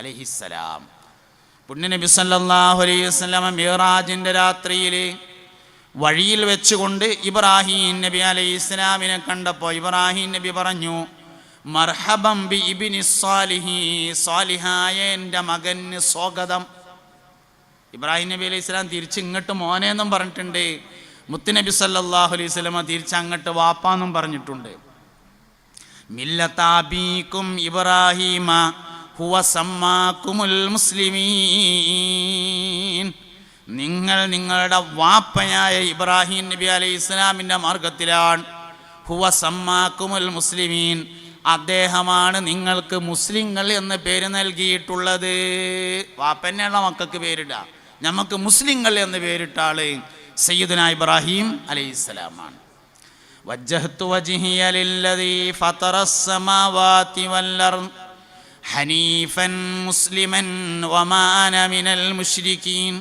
അലൈഹിസ്സലാം. പുണ്യനബി സല്ലല്ലാഹു അലൈഹി വസല്ലം മിഅ്റാജിൻ്റെ രാത്രിയിൽ വഴിയിൽ വെച്ചുകൊണ്ട് ഇബ്രാഹിം നബി അലൈഹിസ്സലാമിനെ കണ്ടപ്പോൾ ഇബ്രാഹിം നബി പറഞ്ഞു, മർഹബം ബി ഇബ്നി സ്വാലിഹി, സ്വാലിഹായ എൻ്റെ മകന് സ്വാഗതം. ഇബ്രാഹിം നബി അലൈഹി സ്വലാം തിരിച്ച് ഇങ്ങോട്ട് മോനെന്നും പറഞ്ഞിട്ടുണ്ട്. മുത്തുനബി സല്ലല്ലാഹു അലൈഹി വസല്ലം തിരിച്ച് അങ്ങോട്ട് വാപ്പാന്നും പറഞ്ഞിട്ടുണ്ട്. മില്ലതാബീകും ഇബ്രാഹിമ ഹുവ സമ്മാകുമുൽ മുസ്ലിമീൻ. നിങ്ങൾ നിങ്ങളുടെ വാപ്പയായ ഇബ്രാഹിം നബി അലൈഹി സ്വലാമിൻ്റെ മാർഗത്തിലാണ്. ഹുവ സമ്മാകുമുൽ മുസ്ലിമീൻ, അദ്ദേഹമാണ് നിങ്ങൾക്ക് മുസ്ലിങ്ങൾ എന്ന് പേര് നൽകിയിട്ടുള്ളത്. വാപ്പന്നെയുള്ള മക്കൾക്ക് പേരിടുക, നമുക്ക് മുസ്ലിങ്ങൾ എന്ന് പേരിട്ട ആള് സയ്യിദുനാ ഇബ്രാഹിം അലൈഹിസ്സലാമാണ്. വജ്ജഹ്തു വജ്ഹിയ ലില്ലദീ ഫതറസ് സമാവാതി വൽ അർദ് ഹനീഫൻ മുസ്ലിമൻ വമാ അന മിനൽ മുശ്രികീൻ.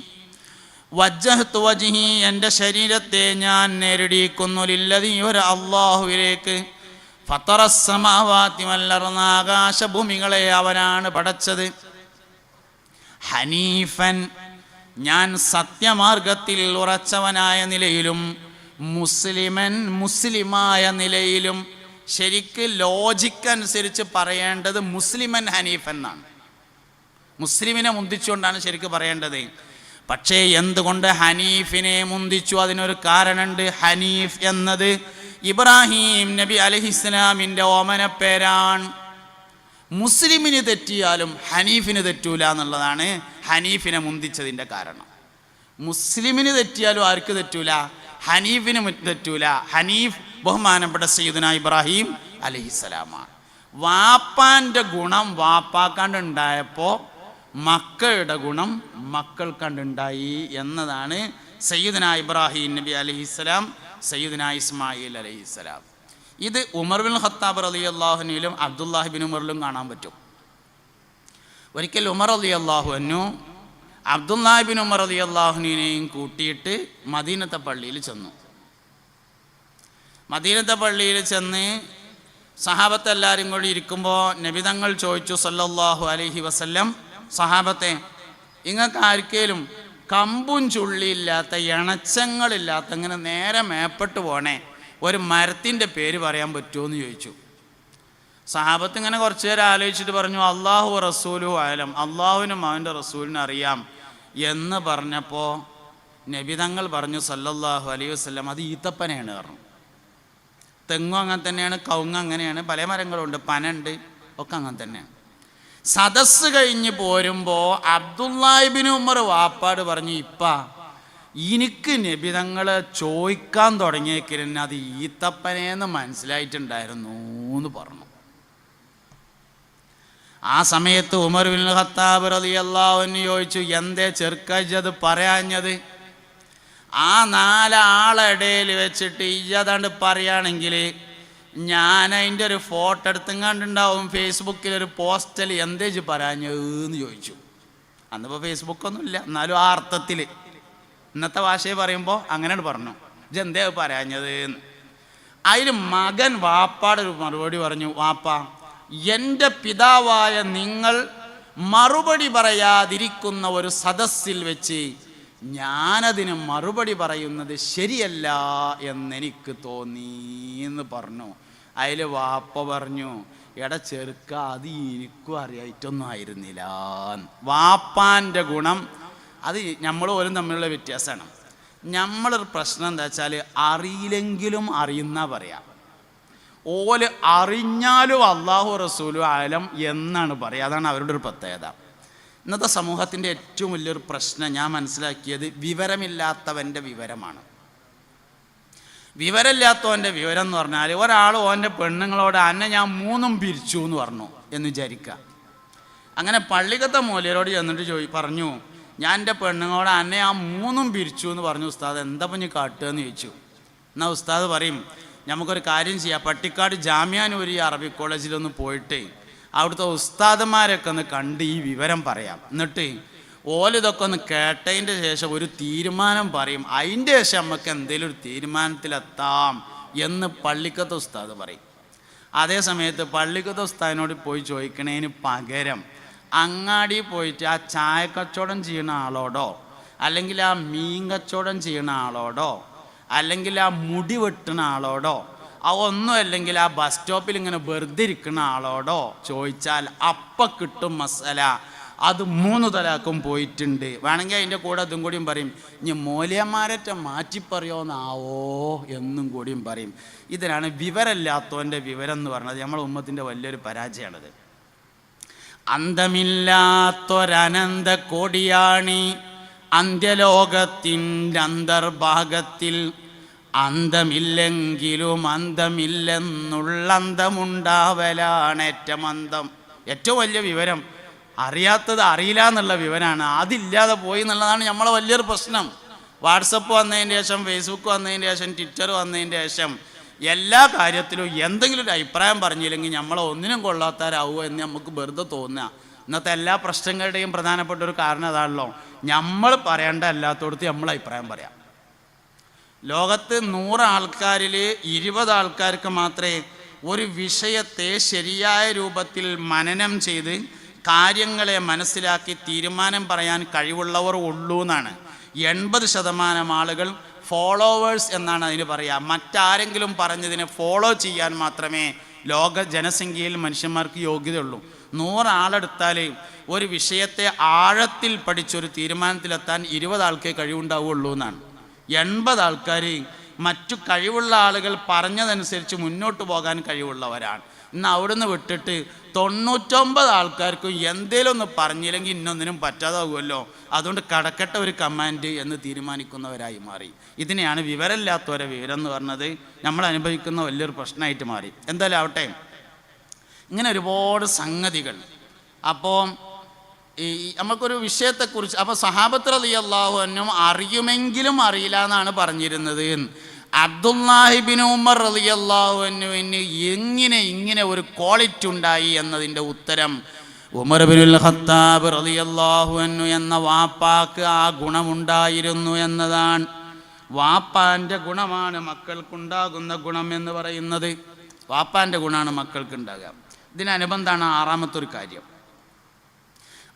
വജ്ജഹ്തു വജ്ഹി, എൻ്റെ ശരീരത്തെ ഞാൻ നേരിടിക്കുന്നു, ലില്ലദീ, ഒരു അല്ലാഹുവിലേക്ക്, ഫതറസ് സമാവാതി വൽ അർദ്, ആകാശഭൂമികളെ അവനാണ് പടച്ചത്. ഹനീഫൻ, ഞാൻ സത്യമാർഗത്തിൽ ഉറച്ചവനായ നിലയിലും, മുസ്ലിമൻ, മുസ്ലിമായ നിലയിലും. ശരിക്ക് ലോജിക്കനുസരിച്ച് പറയേണ്ടത് മുസ്ലിമൻ ഹനീഫൻ എന്നാണ്. മുസ്ലിമിനെ മുന്തിച്ചുകൊണ്ടാണ് ശരിക്ക് പറയേണ്ടത്. പക്ഷേ എന്തുകൊണ്ട് ഹനീഫിനെ മുന്തിച്ചു? അതിനൊരു കാരണമുണ്ട്. ഹനീഫ് എന്നത് ഇബ്രാഹിം നബി അലൈഹിസ്സലാമിൻ്റെ ഓമന പേരാണ്. മുസ്ലിമിന് തെറ്റിയാലും ഹനീഫിന് തെറ്റൂല എന്നുള്ളതാണ് ഹനീഫിനെ മുന്തിച്ചതിൻ്റെ കാരണം. മുസ്ലിമിന് തെറ്റിയാലും ആർക്ക് തെറ്റൂല? ഹനീഫിന് തെറ്റൂല. ഹനീഫ് ബഹുമാനപ്പെട്ട സയ്യിദുനാ ഇബ്രാഹിം അലൈഹിസ്സലാമാണ്. വാപ്പാൻ്റെ ഗുണം വാപ്പാക്കാണ്ടുണ്ടായപ്പോൾ മക്കളുടെ ഗുണം മക്കൾക്കണ്ടുണ്ടായി എന്നതാണ് സയ്യിദുനാ ഇബ്രാഹിം നബി അലൈഹിസ്സലാം, സയ്യിദുനാ ഇസ്മായിൽ അലൈഹിസ്സലാം. ഇത് ഉമർ ബിൻ ഖത്താബ് റളിയല്ലാഹു അൻഹുവിലും അബ്ദുല്ലാഹി ബിൻ ഉമറിലും കാണാൻ പറ്റും. ഒരിക്കൽ ഉമർ റളിയല്ലാഹു അൻഹു അബ്ദുല്ലാഹി ബിൻ ഉമർ റളിയല്ലാഹു അൻഹുവിനെയും കൂട്ടിയിട്ട് മദീനത്തെ പള്ളിയിൽ ചെന്നു. മദീനത്തെ പള്ളിയിൽ ചെന്ന് സഹാബത്ത് എല്ലാവരും കൂടി ഇരിക്കുമ്പോൾ നബി തങ്ങൾ ചോദിച്ചു സല്ലല്ലാഹു അലൈഹി വസല്ലം, സഹാബത്തെ, ഇങ്ങൾക്ക് ആർക്കേലും കമ്പും ചുള്ളിയില്ലാത്ത ഇണച്ചങ്ങളില്ലാത്ത ഇങ്ങനെ നേരെ മേപ്പെട്ട് പോണേ ഒരു മരത്തിൻ്റെ പേര് പറയാൻ പറ്റുമോ എന്ന് ചോദിച്ചു. സഹാബത്ത് ഇങ്ങനെ കുറച്ചു നേരം ആലോചിച്ചിട്ട് പറഞ്ഞു, അള്ളാഹു റസൂലു ആലം, അള്ളാഹുവിനും അവൻ്റെ റസൂലിനും അറിയാം എന്ന് പറഞ്ഞപ്പോൾ നബി തങ്ങൾ പറഞ്ഞു സല്ലല്ലാഹു അലൈഹി വസല്ലം, അത് ഈത്തപ്പനയാണ് പറഞ്ഞു. തെങ്ങും അങ്ങനെ തന്നെയാണ്, കവുങ്ങ് അങ്ങനെയാണ്, പല മരങ്ങളുണ്ട്, പനയുണ്ട്, ഒക്കെ അങ്ങനെ തന്നെയാണ്. സദസ്സ് കഴിഞ്ഞ് പോരുമ്പോൾ അബ്ദുല്ലാഹി ബിൻ ഉമർ വാപ്പാട് പറഞ്ഞു, ഇപ്പാ എനിക്ക് നബി തങ്ങളെ ചോദിക്കാൻ തുടങ്ങിയേക്കിരുന്ന അത് ഈത്തപ്പനേന്ന് മനസ്സിലായിട്ടുണ്ടായിരുന്നു എന്ന് പറഞ്ഞു. ആ സമയത്ത് ഉമർ ബിൻ ഖത്താബ് റളിയല്ലാഹു അൻഹു ചോദിച്ചു, എന്തേ ചെറുക്കത് പറയാഞ്ഞത്? ആ നാലാളിടയിൽ വെച്ചിട്ട് ഇയ്യതാണ്ട് പറയുകയാണെങ്കിൽ ഞാൻ അതിൻ്റെ ഒരു ഫോട്ടോ എടുത്തുങ്ങാണ്ടുണ്ടാവും ഫേസ്ബുക്കിലൊരു പോസ്റ്റൽ, എന്തേച്ച് പറയാഞ്ഞതെന്ന് ചോദിച്ചു. അന്നിപ്പോൾ ഫേസ്ബുക്കൊന്നുമില്ല, എന്നാലും ആ അർത്ഥത്തിൽ ഇന്നത്തെ ഭാഷയെ പറയുമ്പോൾ അങ്ങനെയാണ് പറഞ്ഞു, ഇതെന്തേ പറയാഞ്ഞത് എന്ന്. അതിൽ മകൻ വാപ്പാടൊരു മറുപടി പറഞ്ഞു, വാപ്പാ, എൻ്റെ പിതാവായ നിങ്ങൾ മറുപടി പറയാതിരിക്കുന്ന ഒരു സദസ്സിൽ വെച്ച് ഞാനതിന് മറുപടി പറയുന്നത് ശരിയല്ല എന്നെനിക്ക് തോന്നി എന്ന് പറഞ്ഞു. അതിൽ വാപ്പ പറഞ്ഞു, എടാ ചെറുക്ക, അത് എനിക്കും അറിയായിട്ടൊന്നും ആയിരുന്നില്ല. വാപ്പാൻ്റെ ഗുണം അത് നമ്മൾ പോലും തമ്മിലുള്ള വ്യത്യാസമാണ്. നമ്മളൊരു പ്രശ്നം എന്താ വെച്ചാൽ അറിയില്ലെങ്കിലും അറിയുന്ന പറയാം, ഓല് അറിഞ്ഞാലും അള്ളാഹു റസൂലു ആലം എന്നാണ് പറയുക. അതാണ് അവരുടെ ഒരു പ്രത്യേകത. ഇന്നത്തെ സമൂഹത്തിൻ്റെ ഏറ്റവും വലിയൊരു പ്രശ്നം ഞാൻ മനസ്സിലാക്കിയത് വിവരമില്ലാത്തവൻ്റെ വിവരമാണ്. വിവരമില്ലാത്തവൻ്റെ വിവരം എന്ന് പറഞ്ഞാൽ ഒരാൾ ഓൻ്റെ പെണ്ണുങ്ങളോട് അന്നെ ഞാൻ 3 പിരിച്ചു എന്ന് പറഞ്ഞു എന്ന് വിചാരിക്കുക. അങ്ങനെ പള്ളിക്കത്തെ മൂലയരോട് ചെന്നിട്ട് പറഞ്ഞു, ഞാൻ എൻ്റെ പെണ്ണുങ്ങളോട് അന്നെ ഞാൻ 3 പിരിച്ചു എന്ന് പറഞ്ഞു. ഉസ്താദ് എന്താ പഞ്ഞ് കാട്ടുക എന്ന് ചോദിച്ചു. എന്നാൽ ഉസ്താദ് പറയും, നമുക്കൊരു കാര്യം ചെയ്യാം, പട്ടിക്കാട് ജാമ്യാനൂരി അറബി കോളേജിലൊന്ന് പോയിട്ട് അവിടുത്തെ ഉസ്താദന്മാരൊക്കെ ഒന്ന് കണ്ട് ഈ വിവരം പറയാം, എന്നിട്ട് ഓലിതൊക്കെ ഒന്ന് കേട്ടതിൻ്റെ ശേഷം ഒരു തീരുമാനം പറയും, അതിൻ്റെ ശേഷം നമുക്ക് എന്തെങ്കിലും ഒരു തീരുമാനത്തിലെത്താം എന്ന് പള്ളിക്കത്തെ ഉസ്താദ് പറയും. അതേ സമയത്ത് പള്ളിക്കത്തെ ഉസ്താദിനോട് പോയി ചോദിക്കണതിന് പകരം അങ്ങാടി പോയിട്ട് ആ ചായ കച്ചവടം ചെയ്യുന്ന ആളോടോ അല്ലെങ്കിൽ ആ മീൻ കച്ചവടം ചെയ്യുന്ന ആളോടോ അല്ലെങ്കിൽ ആ മുടി വെട്ടുന്ന ആളോടോ ഒന്നും അല്ലെങ്കിൽ ആ ബസ് സ്റ്റോപ്പിൽ ഇങ്ങനെ വെറുതെ ഇരിക്കുന്ന ആളോടോ ചോദിച്ചാൽ അപ്പം കിട്ടും മസല. അത് 3 തലാക്കും പോയിട്ടുണ്ട്. വേണമെങ്കിൽ അതിൻ്റെ കൂടെ അതും കൂടിയും പറയും, ഇനി മൂല്യന്മാരറ്റ മാറ്റിപ്പറയോന്നാവോ എന്നും കൂടിയും പറയും. ഇതിനാണ് വിവരമില്ലാത്തവൻ്റെ വിവരം എന്ന് പറഞ്ഞത്. നമ്മളെ ഉമ്മത്തിൻ്റെ വലിയൊരു പരാജയമാണത്. അന്തമില്ലാത്തൊരനന്ത കോടിയാണി അന്ത്യലോകത്തിൻ്റെ അന്തർഭാഗത്തിൽ അന്തമില്ലെങ്കിലും അന്തമില്ലെന്നുള്ള അന്തമുണ്ടാവലാണ് ഏറ്റവും അന്തം. ഏറ്റവും വലിയ വിവരം അറിയാത്തത് അറിയില്ല എന്നുള്ള വിവരമാണ്. അതില്ലാതെ പോയി എന്നുള്ളതാണ് നമ്മളെ വലിയൊരു പ്രശ്നം. വാട്സപ്പ് വന്നതിന് ശേഷം, ഫേസ്ബുക്ക് വന്നതിന് ശേഷം, ട്വിറ്റർ വന്നതിന് ശേഷം എല്ലാ കാര്യത്തിലും എന്തെങ്കിലും ഒരു അഭിപ്രായം പറഞ്ഞില്ലെങ്കിൽ നമ്മളെ ഒന്നിനും കൊള്ളാത്തവരാവുമോ എന്ന് നമുക്ക് വെറുതെ തോന്നുക. ഇന്നത്തെ എല്ലാ പ്രശ്നങ്ങളുടെയും പ്രധാനപ്പെട്ട ഒരു കാരണം അതാണല്ലോ, നമ്മൾ പറയേണ്ട അല്ലാത്തടത്ത് നമ്മൾ അഭിപ്രായം പറയാം. ലോകത്ത് 100 ആൾക്കാരിൽ 20 ആൾക്കാർക്ക് മാത്രമേ ഒരു വിഷയത്തെ ശരിയായ രൂപത്തിൽ മനനം ചെയ്ത് കാര്യങ്ങളെ മനസ്സിലാക്കി തീരുമാനം പറയാൻ കഴിവുള്ളവർ ഉള്ളൂ എന്നാണ്. 80% ആളുകൾ ഫോളോവേഴ്സ് എന്നാണ് അതിന് പറയുക. മറ്റാരെങ്കിലും പറഞ്ഞതിനെ ഫോളോ ചെയ്യാൻ മാത്രമേ ലോക ജനസംഖ്യയിൽ മനുഷ്യന്മാർക്ക് യോഗ്യതയുള്ളൂ. 100 ആളെടുത്താൽ ഒരു വിഷയത്തെ ആഴത്തിൽ പഠിച്ചൊരു തീരുമാനത്തിലെത്താൻ 20 ആൾക്കേ കഴിവുണ്ടാവുള്ളൂ എന്നാണ്. 80 ആൾക്കാർ മറ്റു കഴിവുള്ള ആളുകൾ പറഞ്ഞതനുസരിച്ച് മുന്നോട്ട് പോകാൻ കഴിവുള്ളവരാണ്. ഇന്ന് അവിടുന്ന് വിട്ടിട്ട് 99 ആൾക്കാർക്കും എന്തേലും ഒന്ന് പറഞ്ഞില്ലെങ്കിൽ ഇന്നൊന്നിനും പറ്റാതാവുമല്ലോ, അതുകൊണ്ട് കടക്കട്ട ഒരു കമാൻഡ് എന്ന് തീരുമാനിക്കുന്നവരായി മാറി. ഇതിനെയാണ് വിവരമില്ലാത്തവരെ വിവരം എന്ന് പറഞ്ഞത്. നമ്മൾ അനുഭവിക്കുന്ന വലിയൊരു പ്രശ്നമായിട്ട് മാറി. എന്തായാലും ആവട്ടെ, ഇങ്ങനെ ഒരുപാട് സംഗതികൾ. അപ്പോൾ ഈ നമുക്കൊരു വിഷയത്തെക്കുറിച്ച്, അപ്പോൾ സഹാബത്ത് റളിയല്ലാഹു അൻഹും അറിയുമെങ്കിലും അറിയില്ല എന്നാണ് പറഞ്ഞിരുന്നത്. അബ്ദുല്ലാഹിബ്നു ഉമർ റളിയല്ലാഹു അൻഹുവിന് ഇങ്ങനെ ഒരു ക്വാളിറ്റി ഉണ്ടായി എന്നതിൻ്റെ ഉത്തരം ഉമർ ഇബ്നുൽ ഖത്താബ് റളിയല്ലാഹു അൻഹു എന്ന വാപ്പാക്ക് ആ ഗുണമുണ്ടായിരുന്നു എന്നതാണ്. വാപ്പാൻ്റെ ഗുണമാണ് മക്കൾക്കുണ്ടാകുന്ന ഗുണം എന്ന് പറയുന്നത്. വാപ്പാൻ്റെ ഗുണമാണ് മക്കൾക്കുണ്ടാകുക. ഇതിനനുബന്ധമാണ്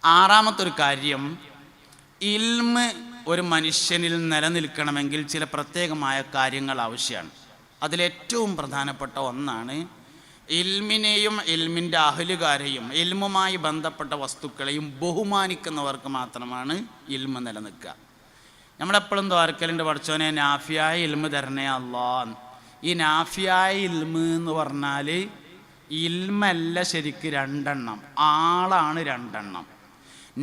ആറാമത്തെ കാര്യം ഇൽമ് ഒരു മനുഷ്യനിൽ നിലനിൽക്കണമെങ്കിൽ ചില പ്രത്യേകമായ കാര്യങ്ങൾ ആവശ്യമാണ്. അതിലേറ്റവും പ്രധാനപ്പെട്ട ഒന്നാണ് ഇൽമിനെയും ഇൽമിൻ്റെ അഹ്ലുകാരെയും ഇൽമുമായി ബന്ധപ്പെട്ട വസ്തുക്കളെയും ബഹുമാനിക്കുന്നവർക്ക് മാത്രമാണ് ഇൽമ് നിലനിൽക്കുക. നമ്മളെപ്പോഴും ദ്വാരക്കലുണ്ട്, പഠിച്ചോനെ നാഫിയായ ഇൽമ് തരണേ അല്ലാ. ഈ നാഫിയായ ഇൽമ് എന്ന് പറഞ്ഞാൽ ഇൽമല്ല, ശരിക്ക് 2 എണ്ണം ആളാണ്. 2 എണ്ണം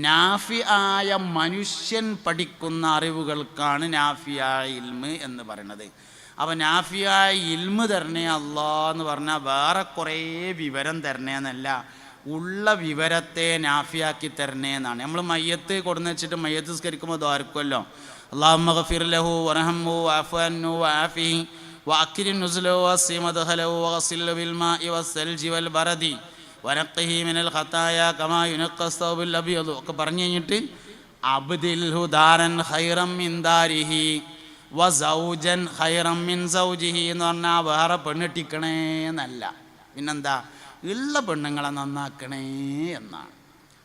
നാഫിയായ മനുഷ്യൻ പഠിക്കുന്ന അറിവുകൾക്കാണ് നാഫിയായ ഇൽമ് എന്ന് പറയുന്നത്. അപ്പോൾ നാഫിയായ ഇൽമ് തരണേ അല്ലാ എന്ന് പറഞ്ഞാൽ വേറെ കുറേ വിവരം തരണേ എന്നല്ല, ഉള്ള വിവരത്തെ നാഫിയാക്കി തരണേ എന്നാണ്. നമ്മൾ മയ്യത്ത് കൊടുന്ന് വെച്ചിട്ട് മയ്യത്ത് സ്കരിക്കുമ്പോൾ ദ്വാരക്കുമല്ലോ, അല്ലാഹുമ്മ ഗഫിർ ലഹു വറഹംഹു വഅഫു അൻഹു വഅഫിഹി വഅക്രിം നുസുലഹു വഅസ്സി മദ്ഖലഹു വഗ്സിൽഹു ബിൽ മാഇ വസ്സൽജി വൽ ബറദി വനഖിഹി മിനൽ ഖതായ കമാ യുനഖ്ഖ അസ്സൗബുൽ അബിയദ് ഒക്കെ പറഞ്ഞു കഴിഞ്ഞിട്ട് അബ്ദിൽഹു ദാരൻ ഖൈറൻ മിൻ ദാരിഹി വസൗജൻ ഖൈറൻ മിൻ സൗജിഹി എന്ന് പറഞ്ഞാൽ വേറെ പെണ്ണിട്ടിക്കണേ എന്നല്ല, പിന്നെന്താ, ഉള്ള പെണ്ണുങ്ങളെ നന്നാക്കണേ എന്നാണ്.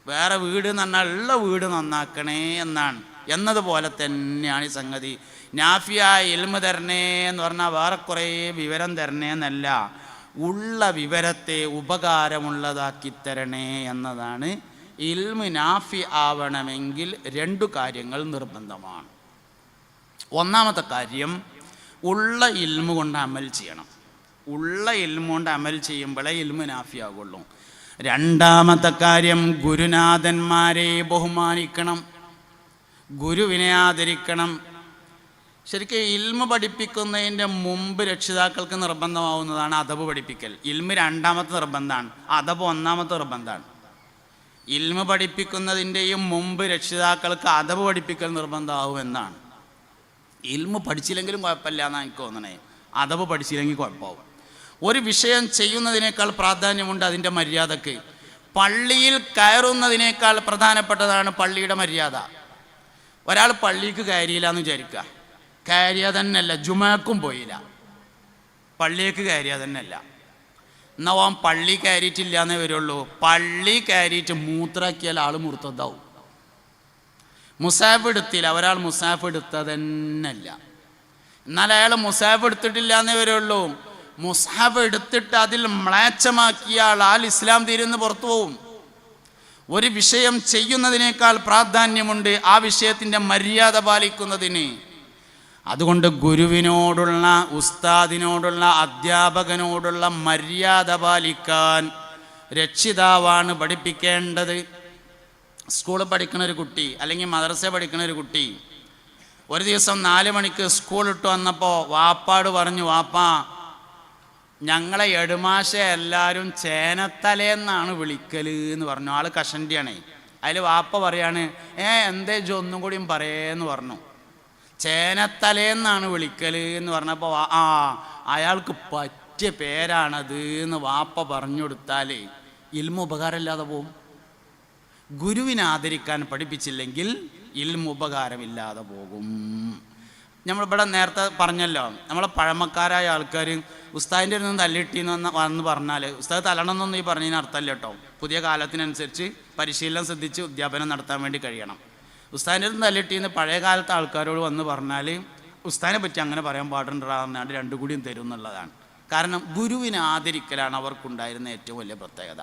വേറെ വീട് എന്ന് പറഞ്ഞാൽ ഉള്ള വീട് നന്നാക്കണേ എന്നാണ്. എന്നതുപോലെ തന്നെയാണ് ഈ സംഗതി. നാഫിയായ ഇൽമ് തരണേ എന്ന് പറഞ്ഞാൽ വേറെ കുറേ വിവരം തരണേ എന്നല്ല, ഉള്ള വിവരത്തെ ഉപകാരമുള്ളതാക്കി തരണേ എന്നതാണ്. ഇൽമ് നാഫി ആവണമെങ്കിൽ 2 കാര്യങ്ങൾ നിർബന്ധമാണ്. ഒന്നാമത്തെ കാര്യം, ഉള്ള ഇൽമു കൊണ്ട് അമൽ ചെയ്യണം. ഉള്ള ഇൽമു കൊണ്ട് അമൽ ചെയ്യുമ്പോഴേ ഇൽമു നാഫി ആകുള്ളൂ. രണ്ടാമത്തെ കാര്യം, ഗുരുനാഥന്മാരെ ബഹുമാനിക്കണം, ഗുരുവിനെ ആദരിക്കണം. ശരിക്കും ഇൽമു പഠിപ്പിക്കുന്നതിൻ്റെ മുമ്പ് രക്ഷിതാക്കൾക്ക് നിർബന്ധമാവുന്നതാണ് അദബ് പഠിപ്പിക്കൽ. ഇൽമു 2ാമത്തെ നിർബന്ധമാണ്, അദബ് 1ാമത്തെ നിർബന്ധമാണ്. ഇൽമു പഠിപ്പിക്കുന്നതിൻ്റെയും മുമ്പ് രക്ഷിതാക്കൾക്ക് അദബ് പഠിപ്പിക്കൽ നിർബന്ധമാവുമെന്നാണ്. ഇൽമു പഠിച്ചില്ലെങ്കിലും കുഴപ്പമില്ല എന്നാണ് എനിക്ക് തോന്നണേ, അദബ് പഠിച്ചില്ലെങ്കിൽ കുഴപ്പമാവും. ഒരു വിഷയം ചെയ്യുന്നതിനേക്കാൾ പ്രാധാന്യമുണ്ട് അതിൻ്റെ മര്യാദക്ക്. പള്ളിയിൽ കയറുന്നതിനേക്കാൾ പ്രധാനപ്പെട്ടതാണ് പള്ളിയുടെ മര്യാദ. ഒരാൾ പള്ളിക്ക് കയറിയില്ല എന്ന് വിചാരിക്കുക, കയറിയ തന്നെയല്ല, ജുമാക്കും പോയില്ല, പള്ളിയേക്ക് കയറിയ തന്നെയല്ല. എന്നാൽ ഓൻ പള്ളി കയറിയിട്ടില്ല എന്നേ വരുള്ളൂ. പള്ളി കയറിയിട്ട് മൂത്രാക്കിയാൽ ആൾ മുർത്തതാവും. മുസാഫ് എടുത്തില്ല, ഒരാൾ മുസാഫ് എടുത്തതന്നല്ല, എന്നാൽ അയാൾ മുസാഫ് എടുത്തിട്ടില്ല എന്നേ വരുള്ളൂ. മുസാഫ് എടുത്തിട്ട് അതിൽ മ്ലേച്ഛമാക്കിയ ആൾ ഇസ്ലാം തീരുന്ന് പുറത്തു പോവും. ഒരു വിഷയം ചെയ്യുന്നതിനേക്കാൾ പ്രാധാന്യമുണ്ട് ആ വിഷയത്തിൻ്റെ മര്യാദ പാലിക്കുന്നതിന്. അതുകൊണ്ട് ഗുരുവിനോടുള്ള, ഉസ്താദിനോടുള്ള, അധ്യാപകനോടുള്ള മര്യാദ പാലിക്കാൻ രക്ഷിതാവാണ് പഠിപ്പിക്കേണ്ടത്. സ്കൂളിൽ പഠിക്കുന്ന ഒരു കുട്ടി അല്ലെങ്കിൽ മദ്രസ പഠിക്കുന്ന ഒരു കുട്ടി ഒരു ദിവസം 4 മണിക്ക് സ്കൂൾ ഇട്ട് വന്നപ്പോൾ വാപ്പാട് പറഞ്ഞു, വാപ്പാ ഞങ്ങളെ എടുമാശ എല്ലാവരും ചേനത്തലേന്നാണ് വിളിക്കൽ എന്ന് പറഞ്ഞു. ആൾ കഷണ്ടിയാണേ. അതിൽ വാപ്പ പറയാണ്, എന്തേ ജോ ഒന്നും കൂടിയും പറയേന്ന് പറഞ്ഞു. ചേനത്തലേന്നാണ് വിളിക്കൽ എന്ന് പറഞ്ഞപ്പോൾ അയാൾക്ക് പറ്റിയ പേരാണത് എന്ന് വാപ്പ പറഞ്ഞു കൊടുത്താൽ ഇൽമ ഉപകാരമില്ലാതെ പോവും. ഗുരുവിനെ ആദരിക്കാൻ പഠിപ്പിച്ചില്ലെങ്കിൽ ഇൽമ ഉപകാരമില്ലാതെ പോകും. നമ്മളിവിടെ നേരത്തെ പറഞ്ഞല്ലോ, നമ്മളെ പഴമക്കാരായ ആൾക്കാർ ഉസ്താദിൻ്റെ നിന്ന് തല്ലിട്ടീന്ന് വന്ന് പറഞ്ഞാൽ ഉസ്താദ് തല്ലണമെന്നൊന്നും ഈ പറഞ്ഞതിന് അർത്ഥമല്ല കേട്ടോ. പുതിയ കാലത്തിനനുസരിച്ച് പരിശീലനം ശ്രദ്ധിച്ച് അധ്യാപനം നടത്താൻ വേണ്ടി കഴിയണം. ഉസ്താദിൻ്റെ നിന്ന് തല്ലിട്ടീന്ന് പഴയ കാലത്തെ ആൾക്കാരോട് വന്ന് പറഞ്ഞാൽ ഉസ്താദിനെ പറ്റി അങ്ങനെ പറയാൻ പാടുണ്ടാകുന്ന 2 കൂടിയും തരും എന്നുള്ളതാണ്. കാരണം ഗുരുവിനെ ആദരിക്കലാണ് അവർക്കുണ്ടായിരുന്ന ഏറ്റവും വലിയ പ്രത്യേകത.